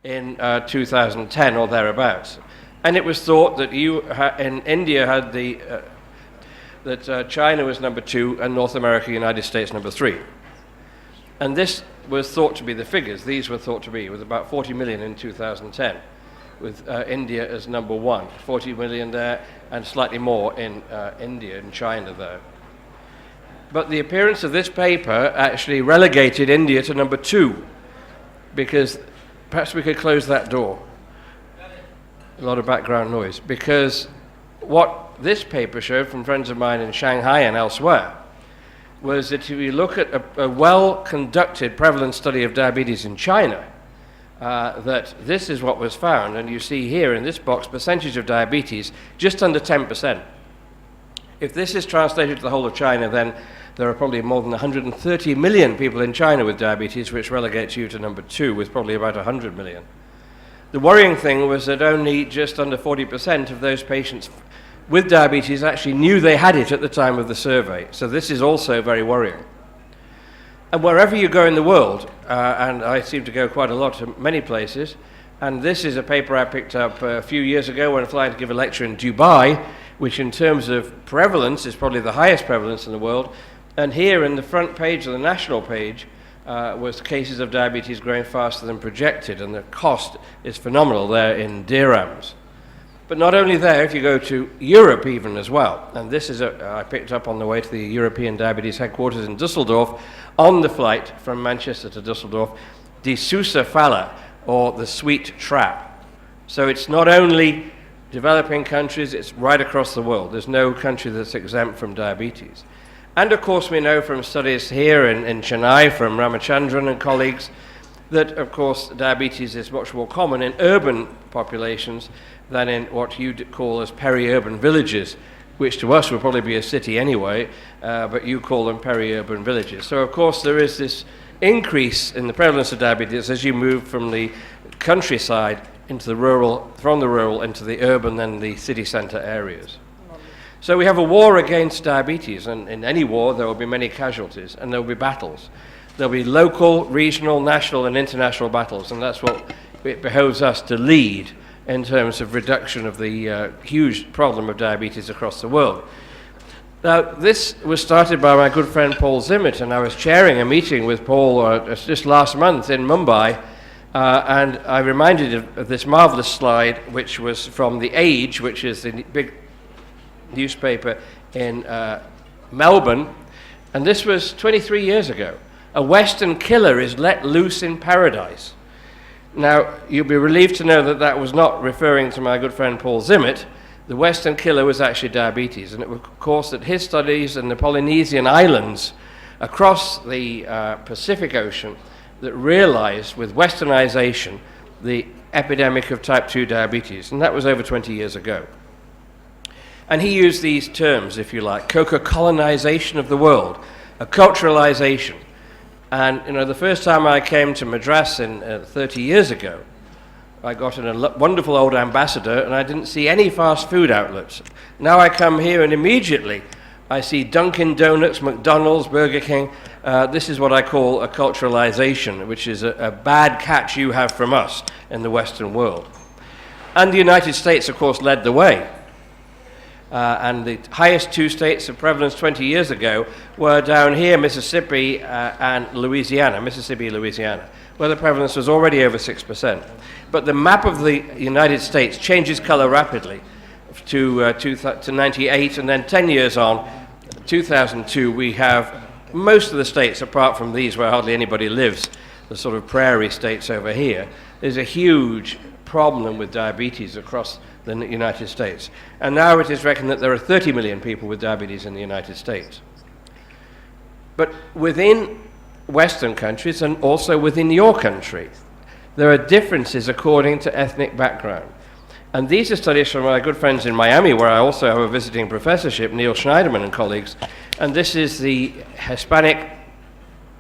in 2010 or thereabouts. And it was thought that in India had that China was number 2 and North America, United States, number 3. And this was thought to be the figures. These were thought to be, with about 40 million in 2010, with India as number 1. 40 million there, and slightly more in India and China there. But the appearance of this paper actually relegated India to number 2, because perhaps we could close that door. A lot of background noise. Because what this paper showed from friends of mine in Shanghai and elsewhere was that if you look at a well-conducted prevalence study of diabetes in China, that this is what was found. And you see here in this box, percentage of diabetes, just under 10%. If this is translated to the whole of China, then there are probably more than 130 million people in China with diabetes, which relegates you to number 2 with probably about 100 million. The worrying thing was that only just under 40% of those patients with diabetes actually knew they had it at the time of the survey. So this is also very worrying. And wherever you go in the world, and I seem to go quite a lot to many places, and this is a paper I picked up a few years ago when flying to give a lecture in Dubai, which in terms of prevalence is probably the highest prevalence in the world. And here in the front page of the national page was cases of diabetes growing faster than projected, and the cost is phenomenal there in dirhams. But not only there, if you go to Europe even as well, and this is I picked up on the way to the European Diabetes headquarters in Düsseldorf, on the flight from Manchester to Düsseldorf, die Süße Falle, or the sweet trap. So it's not only developing countries, it's right across the world. There's no country that's exempt from diabetes. And of course we know from studies here in Chennai from Ramachandran and colleagues that of course diabetes is much more common in urban populations than in what you'd call as peri-urban villages, which to us would probably be a city anyway, but you call them peri-urban villages. So of course there is this increase in the prevalence of diabetes as you move from the countryside into the rural, from the rural into the urban and the city centre areas. So we have a war against diabetes, and in any war there will be many casualties, and there will be battles. There will be local, regional, national and international battles, and that's what it behoves us to lead in terms of reduction of the huge problem of diabetes across the world. Now, this was started by my good friend Paul Zimmet, and I was chairing a meeting with Paul just last month in Mumbai, and I reminded of this marvelous slide, which was from The Age, which is the big newspaper in Melbourne, and this was 23 years ago. A Western killer is let loose in paradise. Now, you'll be relieved to know that that was not referring to my good friend Paul Zimmet. The Western killer was actually diabetes, and it was, of course, that his studies in the Polynesian islands across the Pacific Ocean that realized with westernization the epidemic of type 2 diabetes, and that was over 20 years ago. And he used these terms, if you like, Coca-colonization of the world, a culturalization. And you know, the first time I came to Madras 30 years ago, I got in a wonderful old ambassador, and I didn't see any fast food outlets. Now I come here, and immediately I see Dunkin' Donuts, McDonald's, Burger King. This is what I call a culturalization, which is a bad catch you have from us in the Western world. And the United States, of course, led the way. And the highest 2 states of prevalence 20 years ago were down here, Mississippi and Louisiana, where the prevalence was already over 6%. But the map of the United States changes color rapidly to 98, and then 10 years on, 2002, we have most of the states, apart from these where hardly anybody lives, the sort of prairie states over here. There's a huge problem with diabetes across the United States. And now it is reckoned that there are 30 million people with diabetes in the United States. But within Western countries and also within your country, there are differences according to ethnic background. And these are studies from my good friends in Miami, where I also have a visiting professorship, Neil Schneiderman and colleagues. And this is the Hispanic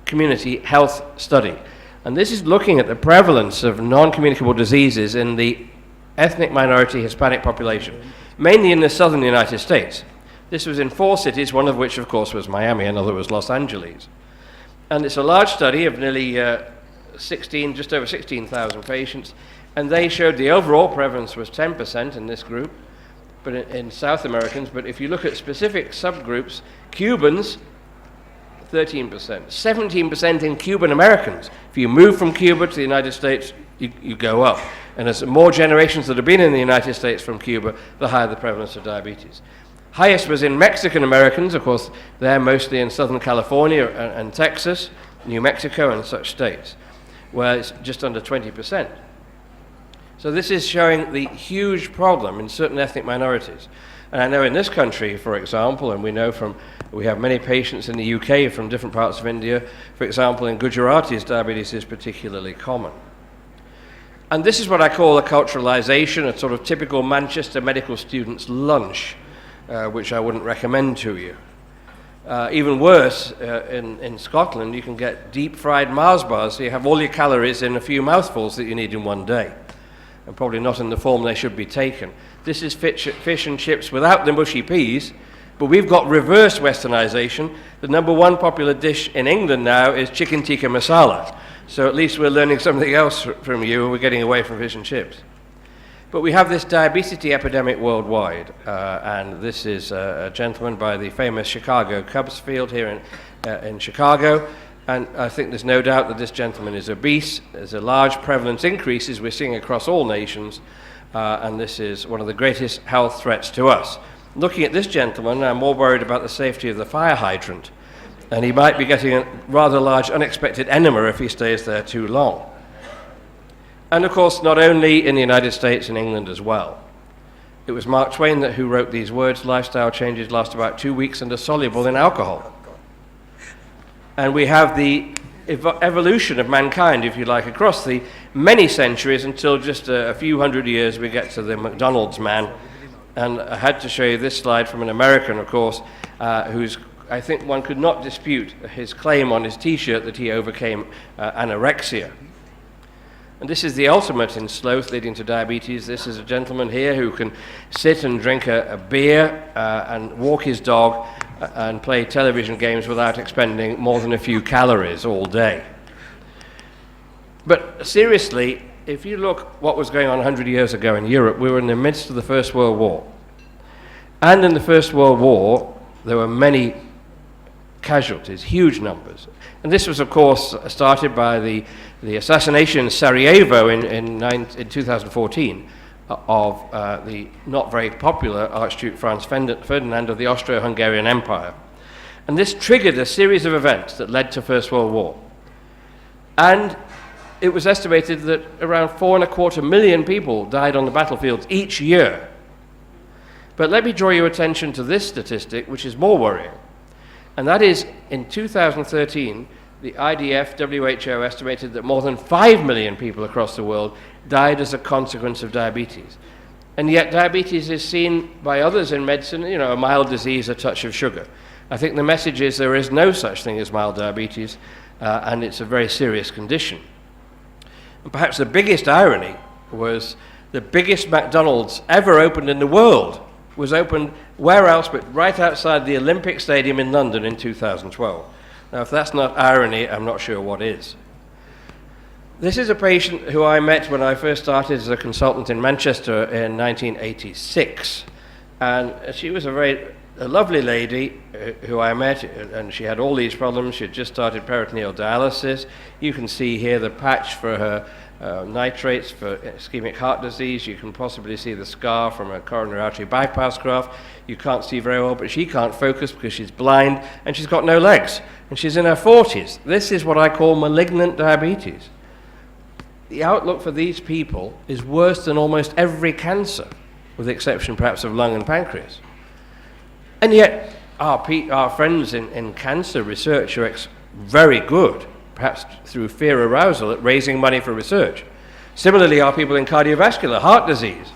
Community Health Study. And this is looking at the prevalence of non-communicable diseases in the ethnic minority Hispanic population, mainly in the southern United States. This was in 4 cities, one of which, of course, was Miami, another was Los Angeles. And it's a large study of nearly just over 16,000 patients, and they showed the overall prevalence was 10% in this group, but in South Americans. But if you look at specific subgroups, Cubans, 13%, 17% in Cuban Americans. If you move from Cuba to the United States, you go up. And as more generations that have been in the United States from Cuba, the higher the prevalence of diabetes. Highest was in Mexican Americans. Of course, they're mostly in Southern California and Texas, New Mexico and such states, where it's just under 20%. So this is showing the huge problem in certain ethnic minorities. And I know in this country, for example, and we have many patients in the UK from different parts of India, for example, in Gujaratis, diabetes is particularly common. And this is what I call a culturalization, a sort of typical Manchester medical student's lunch, which I wouldn't recommend to you. Even worse, in Scotland, you can get deep-fried Mars bars, so you have all your calories in a few mouthfuls that you need in one day, and probably not in the form they should be taken. This is fish and chips without the mushy peas, but we've got reverse westernization. The number one popular dish in England now is chicken tikka masala, so at least we're learning something else from you, and we're getting away from fish and chips. But we have this diabetes epidemic worldwide, and this is a gentleman by the famous Chicago Cubs field here in Chicago, and I think there's no doubt that this gentleman is obese. There's a large prevalence increases we're seeing across all nations, and this is one of the greatest health threats to us. Looking at this gentleman, I'm more worried about the safety of the fire hydrant, and he might be getting a rather large unexpected enema if he stays there too long. And of course, not only in the United States and England as well. It was Mark Twain who wrote these words: lifestyle changes last about 2 weeks and are soluble in alcohol. And we have the evolution of mankind, if you like, across the many centuries until just a few hundred years we get to the McDonald's man. And I had to show you this slide from an American, of course, who's, I think one could not dispute his claim on his T-shirt that he overcame anorexia. And this is the ultimate in sloth leading to diabetes. This is a gentleman here who can sit and drink a beer and walk his dog and play television games without expending more than a few calories all day. But seriously, if you look what was going on 100 years ago in Europe, we were in the midst of the First World War. And in the First World War, there were many casualties, huge numbers. And this was, of course, started by the assassination in Sarajevo in 2014 of the not very popular Archduke Franz Ferdinand of the Austro-Hungarian Empire. And this triggered a series of events that led to First World War. And it was estimated that around 4.25 million people died on the battlefields each year. But let me draw your attention to this statistic, which is more worrying. And that is, in 2013, the IDF, WHO, estimated that more than 5 million people across the world died as a consequence of diabetes. And yet diabetes is seen by others in medicine, a mild disease, a touch of sugar. I think the message is there is no such thing as mild diabetes, and it's a very serious condition. And perhaps the biggest irony was the biggest McDonald's ever opened in the world was opened where else but right outside the Olympic Stadium in London in 2012. Now, if that's not irony, I'm not sure what is. This is a patient who I met when I first started as a consultant in Manchester in 1986. And she was a lovely lady who I met, and she had all these problems. She had just started peritoneal dialysis. You can see here the patch for her nitrates for ischemic heart disease. You can possibly see the scar from a coronary artery bypass graft. You can't see very well, but she can't focus because she's blind and she's got no legs. And she's in her 40s. This is what I call malignant diabetes. The outlook for these people is worse than almost every cancer, with the exception perhaps of lung and pancreas. And yet our friends in cancer research are very good, perhaps through fear arousal, at raising money for research. Similarly, our people in cardiovascular, heart disease,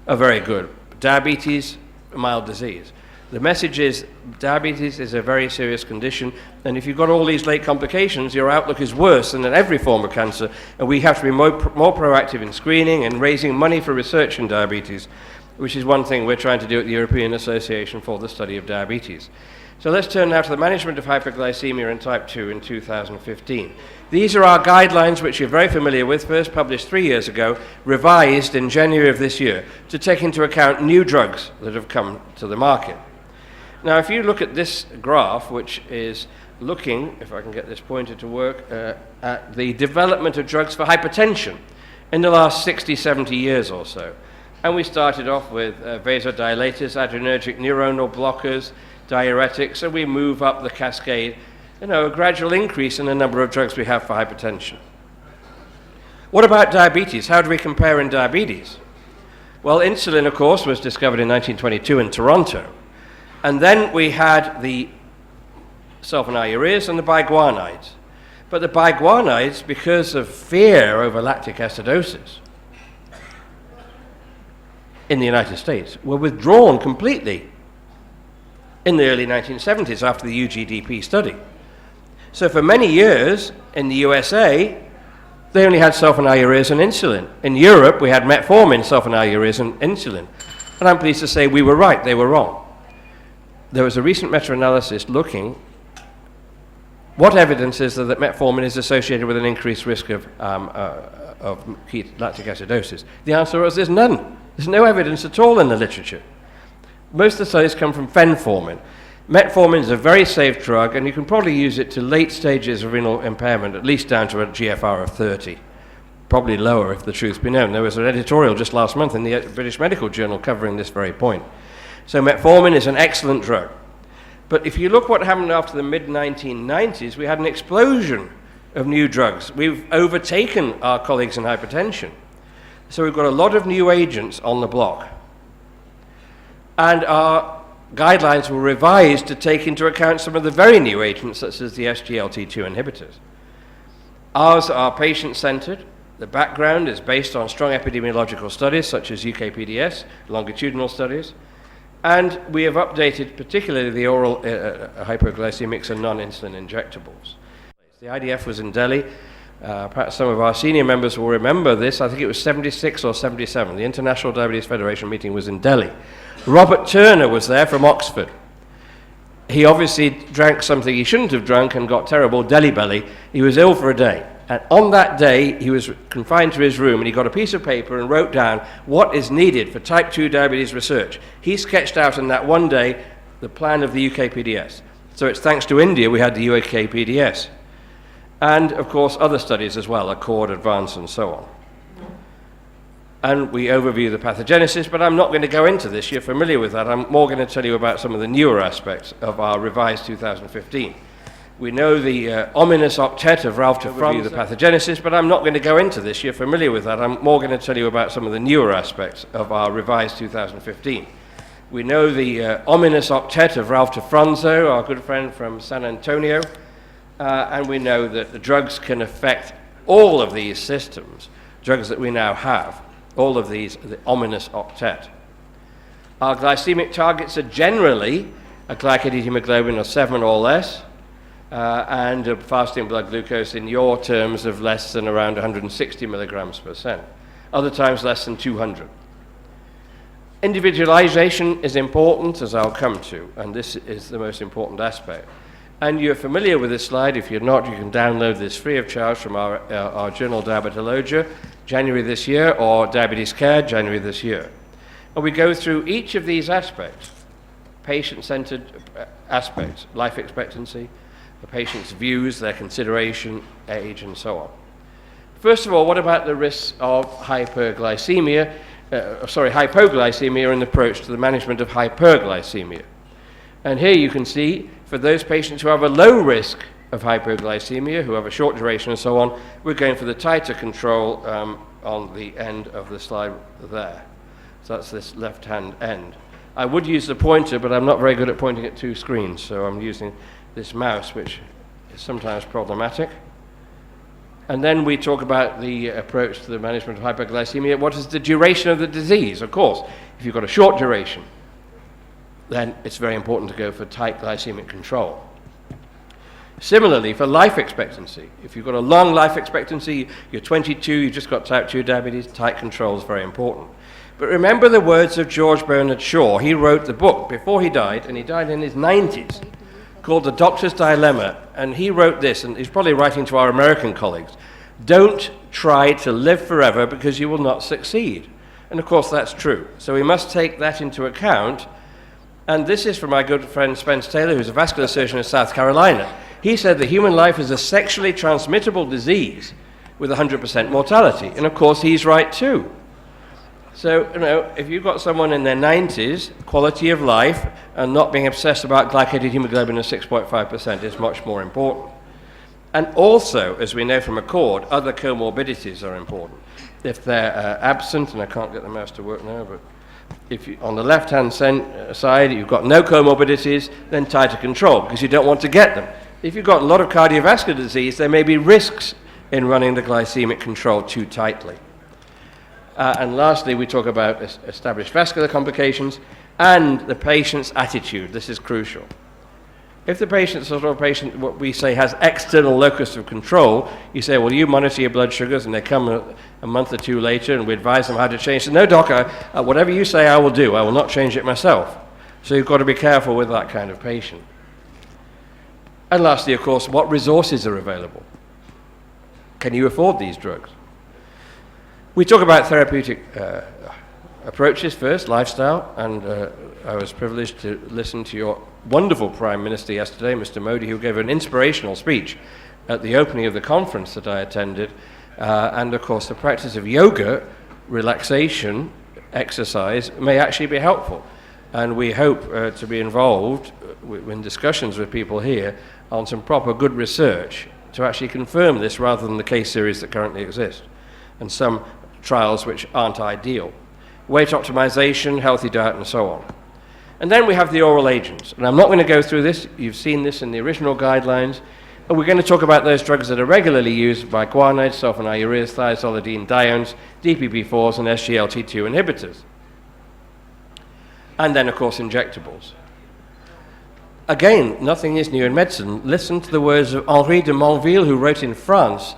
are very good. Diabetes, a mild disease. The message is diabetes is a very serious condition, and if you've got all these late complications, your outlook is worse than in every form of cancer, and we have to be more proactive in screening and raising money for research in diabetes, which is one thing we're trying to do at the European Association for the Study of Diabetes. So let's turn now to the management of hyperglycemia in type 2 in 2015. These are our guidelines, which you're very familiar with, first published 3 years ago, revised in January of this year, to take into account new drugs that have come to the market. Now, if you look at this graph, which is looking, if I can get this pointer to work, at the development of drugs for hypertension in the last 60, 70 years or so. And we started off with vasodilators, adrenergic neuronal blockers, diuretics, and we move up the cascade, a gradual increase in the number of drugs we have for hypertension. What about diabetes? How do we compare in diabetes? Well, insulin, of course, was discovered in 1922 in Toronto. And then we had the sulfonylureas and the biguanides. But the biguanides, because of fear over lactic acidosis in the United States, were withdrawn completely in the early 1970s after the UGDP study. So for many years in the USA, they only had sulfonylureas and insulin. In Europe, we had metformin, sulfonylureas, and insulin. And I'm pleased to say we were right, they were wrong. There was a recent meta-analysis looking what evidence is there that metformin is associated with an increased risk of lactic acidosis. The answer was there's none. There's no evidence at all in the literature. Most of the studies come from fenformin. Metformin is a very safe drug, and you can probably use it to late stages of renal impairment, at least down to a GFR of 30. Probably lower, if the truth be known. There was an editorial just last month in the British Medical Journal covering this very point. So metformin is an excellent drug. But if you look what happened after the mid-1990s, we had an explosion of new drugs. We've overtaken our colleagues in hypertension. So we've got a lot of new agents on the block. And our guidelines were revised to take into account some of the very new agents, such as the SGLT2 inhibitors. Ours are patient-centered. The background is based on strong epidemiological studies, such as UKPDS, longitudinal studies. And we have updated particularly the oral hypoglycemics and non-insulin injectables. The IDF was in Delhi. Perhaps some of our senior members will remember this. I think it was 76 or 77. The International Diabetes Federation meeting was in Delhi. Robert Turner was there from Oxford. He obviously drank something he shouldn't have drunk and got terrible Delhi belly. He was ill for a day. And on that day, he was confined to his room, and he got a piece of paper and wrote down what is needed for type 2 diabetes research. He sketched out in that one day the plan of the UKPDS. So it's thanks to India we had the UKPDS. And, of course, other studies as well, Accord, Advance, and so on. And we overview the pathogenesis, but I'm not going to go into this. You're familiar with that. I'm more going to tell you about some of the newer aspects of our revised 2015. We know the ominous octet of Ralph de France, the pathogenesis, but I'm not going to go into this. You're familiar with that. I'm more going to tell you about some of the newer aspects of our revised 2015. We know the ominous octet of Ralph de Franzo, our good friend from San Antonio, and we know that the drugs can affect all of these systems, drugs that we now have, all of these, the ominous octet. Our glycemic targets are generally a glycated hemoglobin of 7 or less, and a fasting blood glucose in your terms of less than around 160 milligrams per cent. Other times less than 200. Individualization is important, as I'll come to, and this is the most important aspect. And you're familiar with this slide. If you're not, you can download this free of charge from our journal Diabetologia, January this year, or Diabetes Care, January this year. And we go through each of these aspects, patient-centered aspects, life expectancy, the patient's views, their consideration, age, and so on. First of all, what about the risks of hypoglycemia and approach to the management of hyperglycemia? And here you can see, for those patients who have a low risk of hypoglycemia, who have a short duration and so on, we're going for the tighter control on the end of the slide there. So that's this left-hand end. I would use the pointer, but I'm not very good at pointing at two screens, so I'm using this mouse, which is sometimes problematic. And then we talk about the approach to the management of hyperglycemia. What is the duration of the disease? Of course, if you've got a short duration, then it's very important to go for tight glycemic control. Similarly, for life expectancy, if you've got a long life expectancy, you're 22, you've just got type 2 diabetes, tight control is very important. But remember the words of George Bernard Shaw. He wrote the book before he died, and he died in his 90s. called The Doctor's Dilemma, and he wrote this, and he's probably writing to our American colleagues. Don't try to live forever because you will not succeed. And of course that's true. So we must take that into account. And this is from my good friend Spence Taylor, who's a vascular surgeon in South Carolina. He said the human life is a sexually transmittable disease with 100% mortality. And of course he's right too. So, if you've got someone in their 90s, quality of life and not being obsessed about glycated hemoglobin of 6.5% is much more important. And also, as we know from ACCORD, other comorbidities are important. If they're absent, and I can't get the mouse to work now, but if you, on the left-hand side you've got no comorbidities, then tighter control, because you don't want to get them. If you've got a lot of cardiovascular disease, there may be risks in running the glycemic control too tightly. And lastly, we talk about established vascular complications and the patient's attitude. This is crucial. If the patient's sort of a patient, what we say, has external locus of control, you say, well, you monitor your blood sugars, and they come a month or two later, and we advise them how to change. So, no, doc, whatever you say, I will do. I will not change it myself. So you've got to be careful with that kind of patient. And lastly, of course, what resources are available? Can you afford these drugs? We talk about therapeutic approaches first, lifestyle, and I was privileged to listen to your wonderful Prime Minister yesterday, Mr. Modi, who gave an inspirational speech at the opening of the conference that I attended, and of course the practice of yoga, relaxation, exercise may actually be helpful, and we hope to be involved in discussions with people here on some proper good research to actually confirm this rather than the case series that currently exist, and some trials which aren't ideal. Weight optimization, healthy diet, and so on. And then we have the oral agents. And I'm not going to go through this. You've seen this in the original guidelines. And we're going to talk about those drugs that are regularly used by guanides, sulfonylureas, thiazolidinediones, DPP-4s, and SGLT2 inhibitors. And then, of course, injectables. Again, nothing is new in medicine. Listen to the words of Henri de Monville, who wrote in France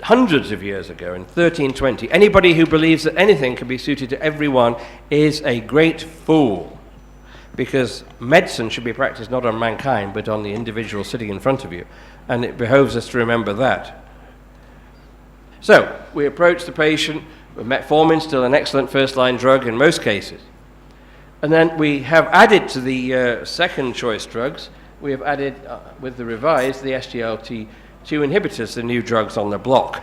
hundreds of years ago, in 1320, anybody who believes that anything can be suited to everyone is a great fool, because medicine should be practiced not on mankind, but on the individual sitting in front of you, and it behoves us to remember that. So, we approach the patient with metformin, still an excellent first-line drug in most cases. And then we have added to the second choice drugs, we have added, with the revised, the SGLT2 inhibitors, the new drugs on the block.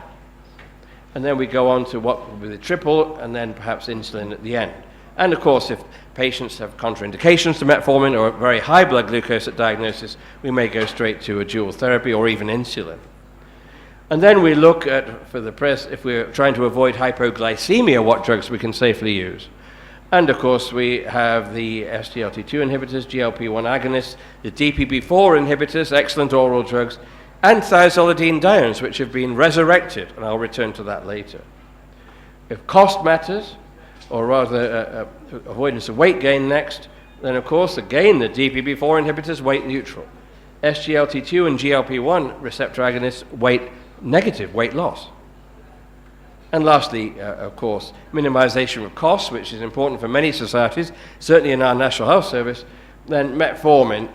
And then we go on to what will be the triple, and then perhaps insulin at the end. And of course, if patients have contraindications to metformin or very high blood glucose at diagnosis, we may go straight to a dual therapy or even insulin. And then we look at, if we're trying to avoid hypoglycemia, what drugs we can safely use. And of course, we have the SGLT2 inhibitors, GLP-1 agonists, the DPP-4 inhibitors, excellent oral drugs, and thiazolidinediones, which have been resurrected, and I'll return to that later. If cost matters, or rather avoidance of weight gain next, then of course, again, the DPP-4 inhibitors, weight neutral. SGLT2 and GLP-1 receptor agonists, weight negative, weight loss. And lastly, of course, minimization of costs, which is important for many societies, certainly in our National Health Service, then metformin